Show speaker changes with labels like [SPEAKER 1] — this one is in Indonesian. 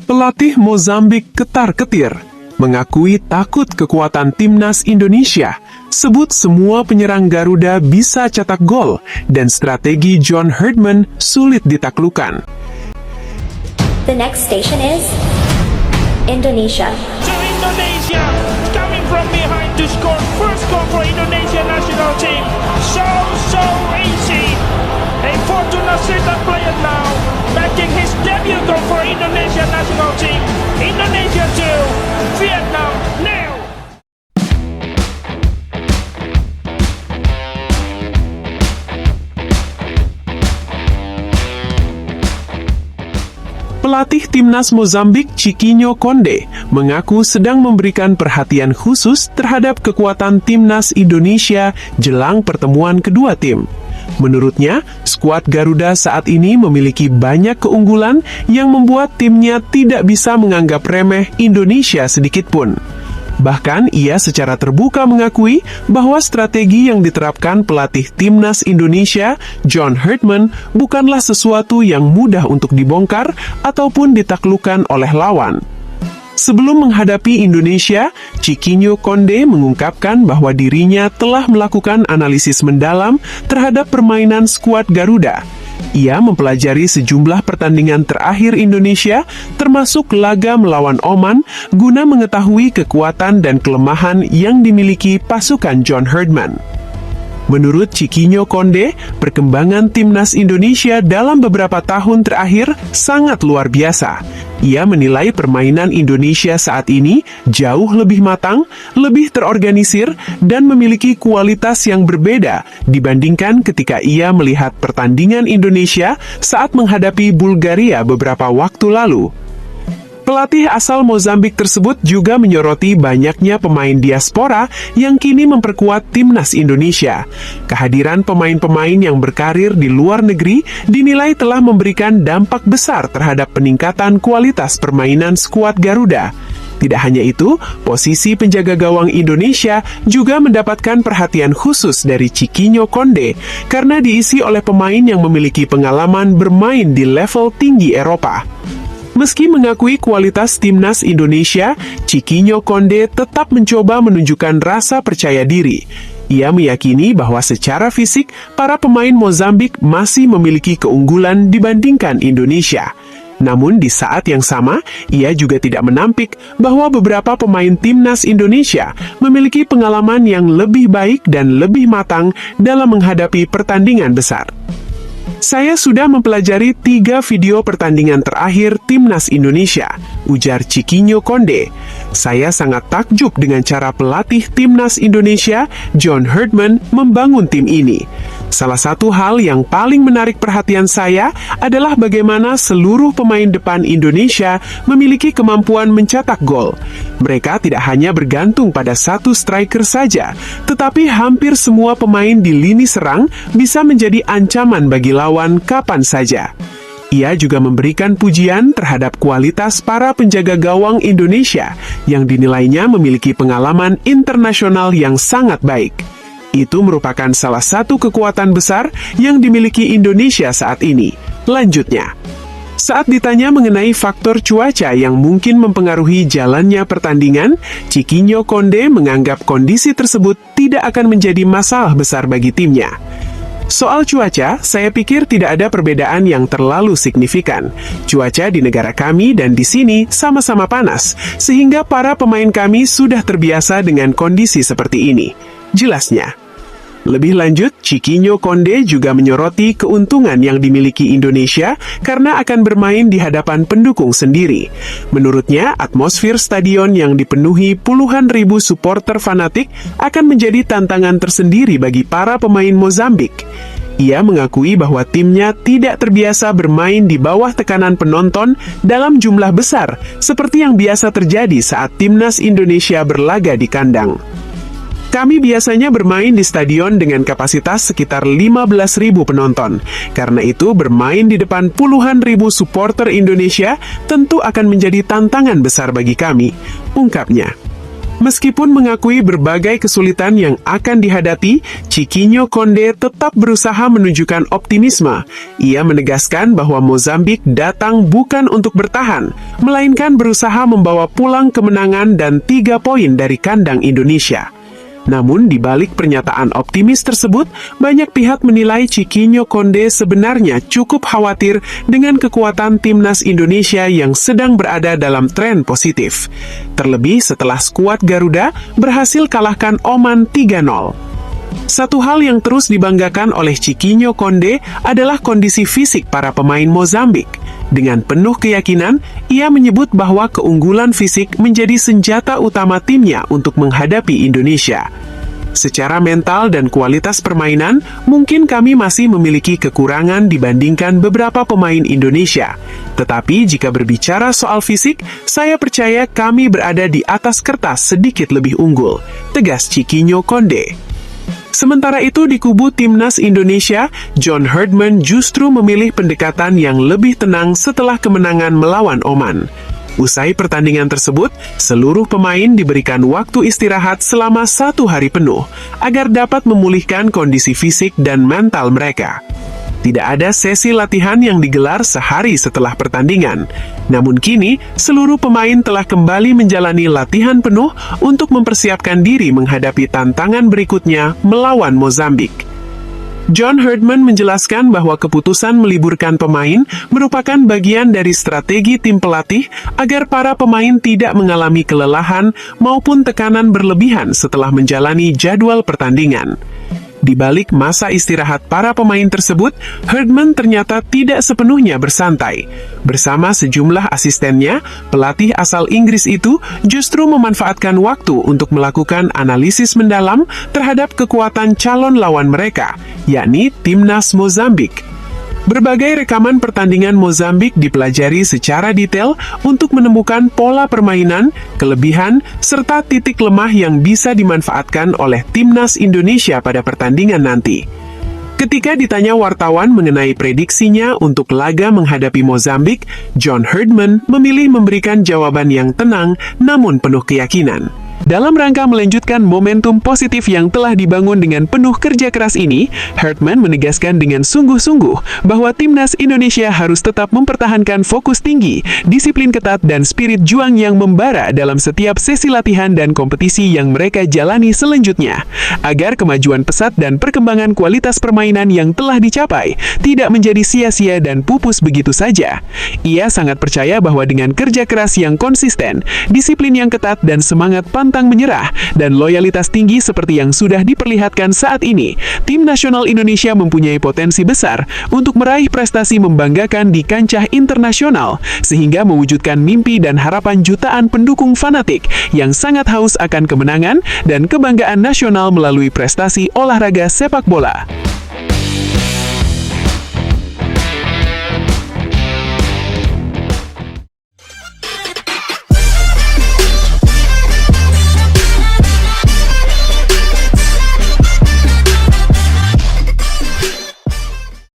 [SPEAKER 1] Pelatih Mozambik ketar-ketir, mengakui takut kekuatan timnas Indonesia, sebut semua penyerang Garuda bisa cetak gol, dan strategi John Herdman sulit ditaklukkan.
[SPEAKER 2] The next station is Indonesia.
[SPEAKER 3] To Indonesia, coming from behind to score first goal for Indonesia national team. So easy. A Fortuna Sittard player now, making his debut goal for Indonesia national team. Indonesia 2, Vietnam 0.
[SPEAKER 1] Pelatih timnas Mozambik Chiquinho Conde mengaku sedang memberikan perhatian khusus terhadap kekuatan timnas Indonesia jelang pertemuan kedua tim. Menurutnya, skuad Garuda saat ini memiliki banyak keunggulan yang membuat timnya tidak bisa menganggap remeh Indonesia sedikitpun. Bahkan ia secara terbuka mengakui bahwa strategi yang diterapkan pelatih timnas Indonesia, John Herdman, bukanlah sesuatu yang mudah untuk dibongkar ataupun ditaklukkan oleh lawan. Sebelum menghadapi Indonesia, Chiquinho Conde mengungkapkan bahwa dirinya telah melakukan analisis mendalam terhadap permainan skuad Garuda. Ia mempelajari sejumlah pertandingan terakhir Indonesia, termasuk laga melawan Oman, guna mengetahui kekuatan dan kelemahan yang dimiliki pasukan John Herdman. Menurut Chiquinho Conde, perkembangan timnas Indonesia dalam beberapa tahun terakhir sangat luar biasa. Ia menilai permainan Indonesia saat ini jauh lebih matang, lebih terorganisir, dan memiliki kualitas yang berbeda dibandingkan ketika ia melihat pertandingan Indonesia saat menghadapi Bulgaria beberapa waktu lalu. Pelatih asal Mozambik tersebut juga menyoroti banyaknya pemain diaspora yang kini memperkuat timnas Indonesia. Kehadiran pemain-pemain yang berkarir di luar negeri dinilai telah memberikan dampak besar terhadap peningkatan kualitas permainan skuad Garuda. Tidak hanya itu, posisi penjaga gawang Indonesia juga mendapatkan perhatian khusus dari Chiquinho Conde karena diisi oleh pemain yang memiliki pengalaman bermain di level tinggi Eropa. Meski mengakui kualitas timnas Indonesia, Chiquinho Conde tetap mencoba menunjukkan rasa percaya diri. Ia meyakini bahwa secara fisik, para pemain Mozambik masih memiliki keunggulan dibandingkan Indonesia. Namun di saat yang sama, ia juga tidak menampik bahwa beberapa pemain timnas Indonesia memiliki pengalaman yang lebih baik dan lebih matang dalam menghadapi pertandingan besar. Saya sudah mempelajari 3 video pertandingan terakhir timnas Indonesia, ujar Chiquinho Conde. Saya sangat takjub dengan cara pelatih timnas Indonesia, John Herdman, membangun tim ini. Salah satu hal yang paling menarik perhatian saya adalah bagaimana seluruh pemain depan Indonesia memiliki kemampuan mencetak gol. Mereka tidak hanya bergantung pada satu striker saja, tetapi hampir semua pemain di lini serang bisa menjadi ancaman bagi lawan kapan saja. Ia juga memberikan pujian terhadap kualitas para penjaga gawang Indonesia yang dinilainya memiliki pengalaman internasional yang sangat baik. Itu merupakan salah satu kekuatan besar yang dimiliki Indonesia saat ini. Lanjutnya, saat ditanya mengenai faktor cuaca yang mungkin mempengaruhi jalannya pertandingan, Chiquinho Conde menganggap kondisi tersebut tidak akan menjadi masalah besar bagi timnya. Soal cuaca, saya pikir tidak ada perbedaan yang terlalu signifikan. Cuaca di negara kami dan di sini sama-sama panas, sehingga para pemain kami sudah terbiasa dengan kondisi seperti ini, jelasnya. Lebih lanjut, Chiquinho Conde juga menyoroti keuntungan yang dimiliki Indonesia karena akan bermain di hadapan pendukung sendiri. Menurutnya, atmosfer stadion yang dipenuhi puluhan ribu supporter fanatik akan menjadi tantangan tersendiri bagi para pemain Mozambik. Ia mengakui bahwa timnya tidak terbiasa bermain di bawah tekanan penonton dalam jumlah besar, seperti yang biasa terjadi saat timnas Indonesia berlaga di kandang. Kami biasanya bermain di stadion dengan kapasitas sekitar 15.000 penonton. Karena itu, bermain di depan puluhan ribu supporter Indonesia tentu akan menjadi tantangan besar bagi kami, ungkapnya. Meskipun mengakui berbagai kesulitan yang akan dihadapi, Chiquinho Conde tetap berusaha menunjukkan optimisme. Ia menegaskan bahwa Mozambik datang bukan untuk bertahan, melainkan berusaha membawa pulang kemenangan dan 3 poin dari kandang Indonesia. Namun, di balik pernyataan optimis tersebut, banyak pihak menilai Chiquinho Conde sebenarnya cukup khawatir dengan kekuatan timnas Indonesia yang sedang berada dalam tren positif. Terlebih setelah skuad Garuda berhasil kalahkan Oman 3-0. Satu hal yang terus dibanggakan oleh Chiquinho Conde adalah kondisi fisik para pemain Mozambik. Dengan penuh keyakinan, ia menyebut bahwa keunggulan fisik menjadi senjata utama timnya untuk menghadapi Indonesia. Secara mental dan kualitas permainan, mungkin kami masih memiliki kekurangan dibandingkan beberapa pemain Indonesia. Tetapi jika berbicara soal fisik, saya percaya kami berada di atas kertas sedikit lebih unggul, tegas Chiquinho Conde. Sementara itu di kubu timnas Indonesia, John Herdman justru memilih pendekatan yang lebih tenang setelah kemenangan melawan Oman. Usai pertandingan tersebut, seluruh pemain diberikan waktu istirahat selama 1 hari penuh, agar dapat memulihkan kondisi fisik dan mental mereka. Tidak ada sesi latihan yang digelar sehari setelah pertandingan. Namun kini, seluruh pemain telah kembali menjalani latihan penuh untuk mempersiapkan diri menghadapi tantangan berikutnya melawan Mozambik. John Herdman menjelaskan bahwa keputusan meliburkan pemain merupakan bagian dari strategi tim pelatih agar para pemain tidak mengalami kelelahan maupun tekanan berlebihan setelah menjalani jadwal pertandingan. Di balik masa istirahat para pemain tersebut, Herdman ternyata tidak sepenuhnya bersantai. Bersama sejumlah asistennya, pelatih asal Inggris itu justru memanfaatkan waktu untuk melakukan analisis mendalam terhadap kekuatan calon lawan mereka, yakni timnas Mozambik. Berbagai rekaman pertandingan Mozambik dipelajari secara detail untuk menemukan pola permainan, kelebihan, serta titik lemah yang bisa dimanfaatkan oleh timnas Indonesia pada pertandingan nanti. Ketika ditanya wartawan mengenai prediksinya untuk laga menghadapi Mozambik, John Herdman memilih memberikan jawaban yang tenang namun penuh keyakinan. Dalam rangka melanjutkan momentum positif yang telah dibangun dengan penuh kerja keras ini, Herdman menegaskan dengan sungguh-sungguh bahwa timnas Indonesia harus tetap mempertahankan fokus tinggi, disiplin ketat, dan spirit juang yang membara dalam setiap sesi latihan dan kompetisi yang mereka jalani selanjutnya, agar kemajuan pesat dan perkembangan kualitas permainan yang telah dicapai tidak menjadi sia-sia dan pupus begitu saja. Ia sangat percaya bahwa dengan kerja keras yang konsisten, disiplin yang ketat, dan semangat pantang menyerah, dan loyalitas tinggi seperti yang sudah diperlihatkan saat ini, tim nasional Indonesia mempunyai potensi besar untuk meraih prestasi membanggakan di kancah internasional, sehingga mewujudkan mimpi dan harapan jutaan pendukung fanatik yang sangat haus akan kemenangan dan kebanggaan nasional melalui prestasi olahraga sepak bola.